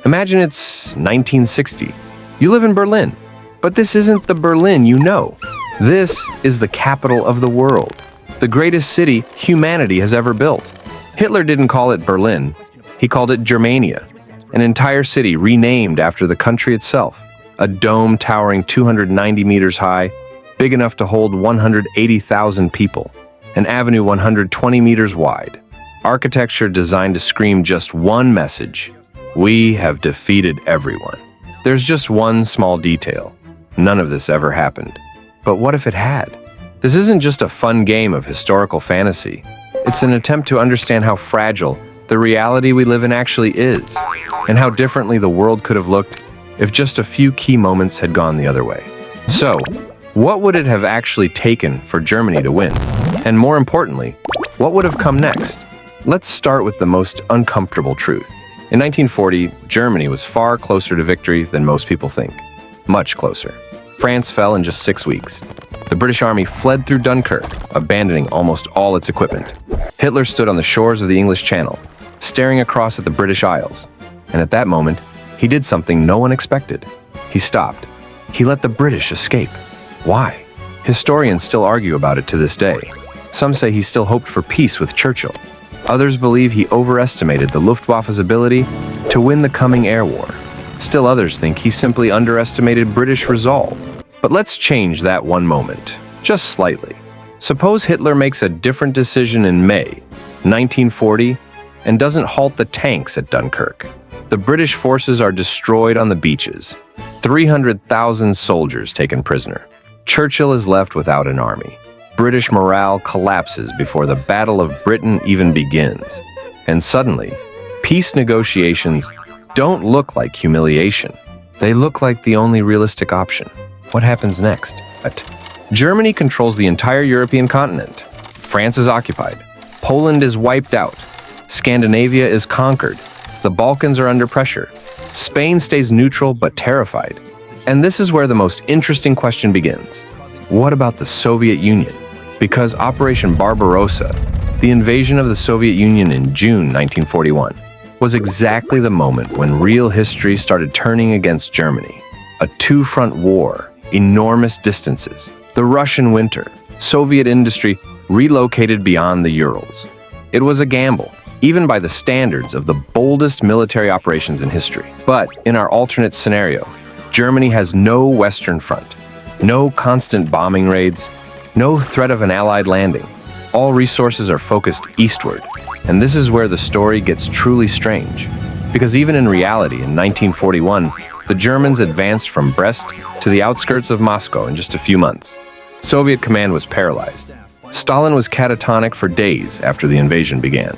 Imagine it's 1960. You live in Berlin, but this isn't the Berlin you know. This is the capital of the world, the greatest city humanity has ever built. Hitler didn't call it Berlin, he called it Germania, an entire city renamed after the country itself. A dome towering 290 meters high, big enough to hold 180,000 people. An avenue 120 meters wide. Architecture designed to scream just one message: we have defeated everyone. There's just one small detail. None of this ever happened. But what if it had? This isn't just a fun game of historical fantasy. It's an attempt to understand how fragile the reality we live in actually is, and how differently the world could have looked if just a few key moments had gone the other way. So, what would it have actually taken for Germany to win? And more importantly, what would have come next? Let's start with the most uncomfortable truth. In 1940, Germany was far closer to victory than most people think. Much closer. France fell in just 6 weeks. The British Army fled through Dunkirk, abandoning almost all its equipment. Hitler stood on the shores of the English Channel, staring across at the British Isles. And at that moment, he did something no one expected. He stopped. He let the British escape. Why? Historians still argue about it to this day. Some say he still hoped for peace with Churchill. Others believe he overestimated the Luftwaffe's ability to win the coming air war. Still others think he simply underestimated British resolve. But let's change that one moment, just slightly. Suppose Hitler makes a different decision in May 1940 and doesn't halt the tanks at Dunkirk. The British forces are destroyed on the beaches. 300,000 soldiers taken prisoner. Churchill is left without an army. British morale collapses before the Battle of Britain even begins. And suddenly, peace negotiations don't look like humiliation. They look like the only realistic option. What happens next? Germany controls the entire European continent. France is occupied. Poland is wiped out. Scandinavia is conquered. The Balkans are under pressure. Spain stays neutral but terrified. And this is where the most interesting question begins. What about the Soviet Union? Because Operation Barbarossa, the invasion of the Soviet Union in June 1941, was exactly the moment when real history started turning against Germany. A two-front war, enormous distances, the Russian winter, Soviet industry relocated beyond the Urals. It was a gamble, even by the standards of the boldest military operations in history. But in our alternate scenario, Germany has no Western front, no constant bombing raids, no threat of an Allied landing. All resources are focused eastward. And this is where the story gets truly strange. Because even in reality, in 1941, the Germans advanced from Brest to the outskirts of Moscow in just a few months. Soviet command was paralyzed. Stalin was catatonic for days after the invasion began.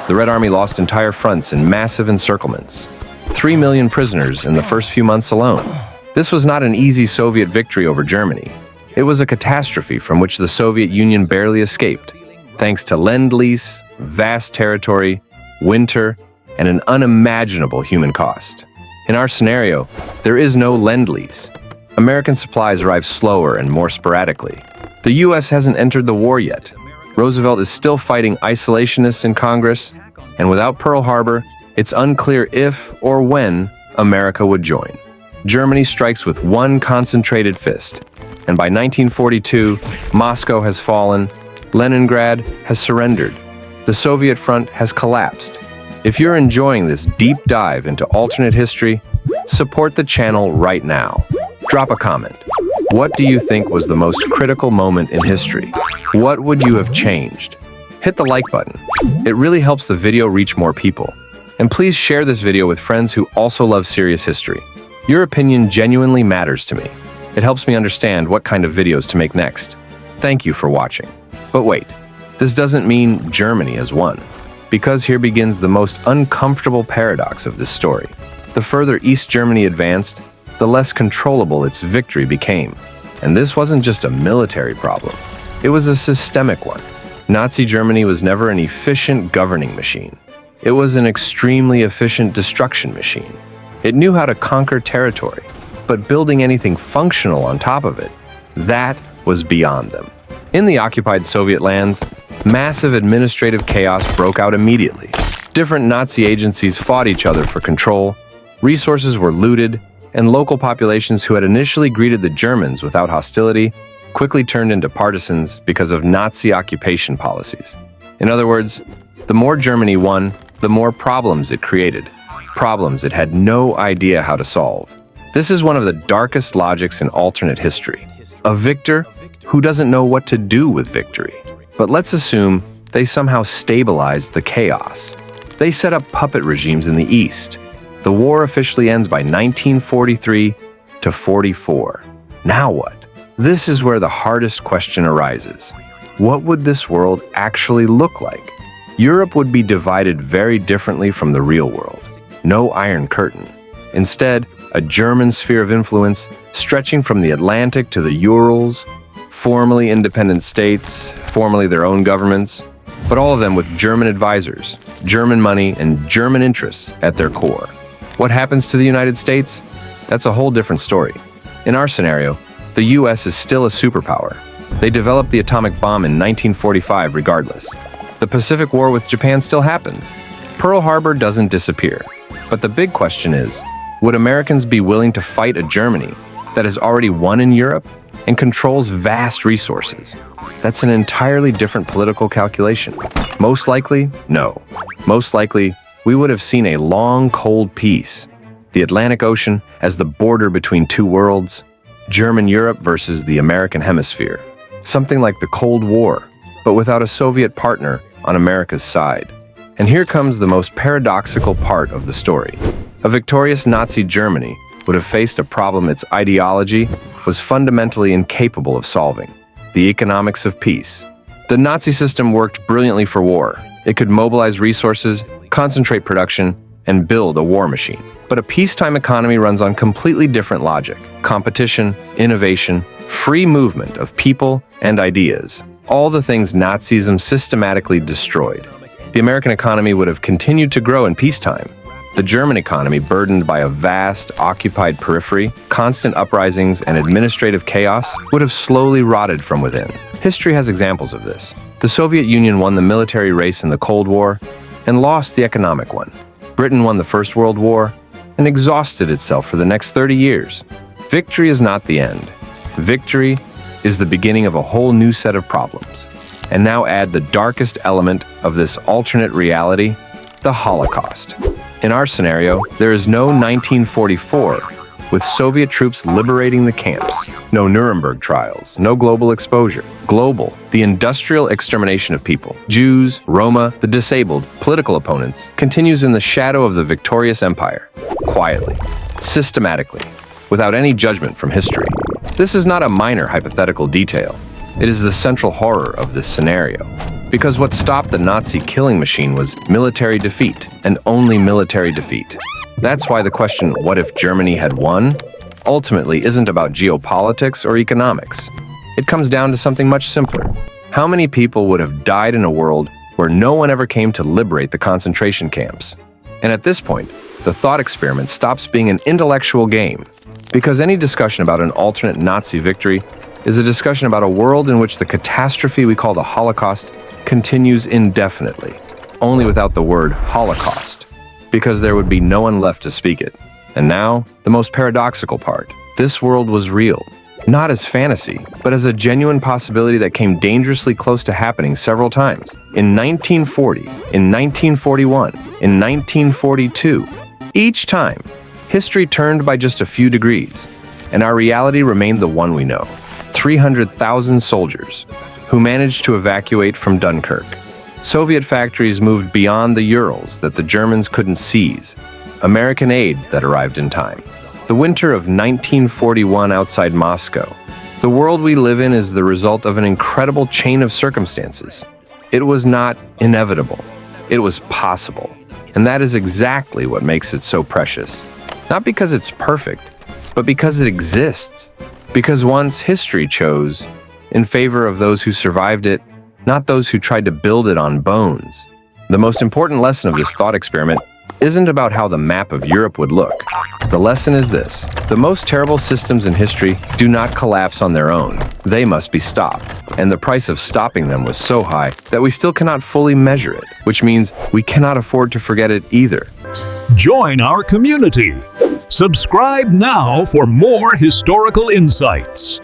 The Red Army lost entire fronts in massive encirclements. 3 million prisoners in the first few months alone. This was not an easy Soviet victory over Germany. It was a catastrophe from which the Soviet Union barely escaped, thanks to Lend-Lease, vast territory, winter, and an unimaginable human cost. In our scenario, there is no Lend-Lease. American supplies arrive slower and more sporadically. The U.S. hasn't entered the war yet. Roosevelt is still fighting isolationists in Congress, and without Pearl Harbor, it's unclear if or when America would join. Germany strikes with one concentrated fist, and by 1942, Moscow has fallen, Leningrad has surrendered, the Soviet front has collapsed. If you're enjoying this deep dive into alternate history, support the channel right now. Drop a comment. What do you think was the most critical moment in history? What would you have changed? Hit the like button. It really helps the video reach more people. And please share this video with friends who also love serious history. Your opinion genuinely matters to me. It helps me understand what kind of videos to make next. Thank you for watching. But wait, this doesn't mean Germany has won. Because here begins the most uncomfortable paradox of this story. The further East Germany advanced, the less controllable its victory became. And this wasn't just a military problem. It was a systemic one. Nazi Germany was never an efficient governing machine. It was an extremely efficient destruction machine. It knew how to conquer territory, but building anything functional on top of it, that was beyond them. In the occupied Soviet lands, massive administrative chaos broke out immediately. Different Nazi agencies fought each other for control, Resources were looted, and local populations who had initially greeted the Germans without hostility quickly turned into partisans because of Nazi occupation policies. In other words, the more Germany won, the more problems it created, problems it had no idea how to solve. This is one of the darkest logics in alternate history. A victor who doesn't know what to do with victory. But let's assume they somehow stabilized the chaos. They set up puppet regimes in the East. The war officially ends by 1943 to 44. Now what? This is where the hardest question arises. What would this world actually look like? Europe would be divided very differently from the real world. No Iron Curtain. Instead, a German sphere of influence stretching from the Atlantic to the Urals, formerly independent states, formerly their own governments, but all of them with German advisors, German money, and German interests at their core. What happens to the United States? That's a whole different story. In our scenario, the US is still a superpower. They developed the atomic bomb in 1945 regardless. The Pacific War with Japan still happens. Pearl Harbor doesn't disappear. But the big question is, would Americans be willing to fight a Germany that has already won in Europe and controls vast resources? That's an entirely different political calculation. Most likely, no. Most likely, we would have seen a long, cold peace. The Atlantic Ocean as the border between two worlds, German Europe versus the American hemisphere. Something like the Cold War, but without a Soviet partner on America's side. And here comes the most paradoxical part of the story. A victorious Nazi Germany would have faced a problem its ideology was fundamentally incapable of solving: the economics of peace. The Nazi system worked brilliantly for war. It could mobilize resources, concentrate production, and build a war machine. But a peacetime economy runs on completely different logic: competition, innovation, free movement of people and ideas. All the things Nazism systematically destroyed. The American economy would have continued to grow in peacetime. The German economy, burdened by a vast, occupied periphery, constant uprisings, and administrative chaos, would have slowly rotted from within. History has examples of this. The Soviet Union won the military race in the Cold War and lost the economic one. Britain won the First World War and exhausted itself for the next 30 years. Victory is not the end. Victory is the beginning of a whole new set of problems. And now add the darkest element of this alternate reality, the Holocaust. In our scenario, there is no 1944, with Soviet troops liberating the camps. No Nuremberg trials, no global exposure. Global, the industrial extermination of people. Jews, Roma, the disabled, political opponents, continues in the shadow of the victorious empire. Quietly, systematically, without any judgment from history. This is not a minor hypothetical detail. It is the central horror of this scenario. Because what stopped the Nazi killing machine was military defeat, and only military defeat. That's why the question, what if Germany had won, ultimately isn't about geopolitics or economics. It comes down to something much simpler. How many people would have died in a world where no one ever came to liberate the concentration camps? And at this point, the thought experiment stops being an intellectual game, because any discussion about an alternate Nazi victory is a discussion about a world in which the catastrophe we call the Holocaust continues indefinitely, only without the word Holocaust, because there would be no one left to speak it. And now, the most paradoxical part. This world was real, not as fantasy, but as a genuine possibility that came dangerously close to happening several times. In 1940, in 1941, in 1942. Each time, history turned by just a few degrees, and our reality remained the one we know. 300,000 soldiers who managed to evacuate from Dunkirk. Soviet factories moved beyond the Urals that the Germans couldn't seize. American aid that arrived in time. The winter of 1941 outside Moscow. The world we live in is the result of an incredible chain of circumstances. It was not inevitable. It was possible. And that is exactly what makes it so precious. Not because it's perfect, but because it exists. Because once history chose in favor of those who survived it, not those who tried to build it on bones. The most important lesson of this thought experiment isn't about how the map of Europe would look. The lesson is this: the most terrible systems in history do not collapse on their own. They must be stopped. And the price of stopping them was so high that we still cannot fully measure it, which means we cannot afford to forget it either. Join our community. Subscribe now for more historical insights.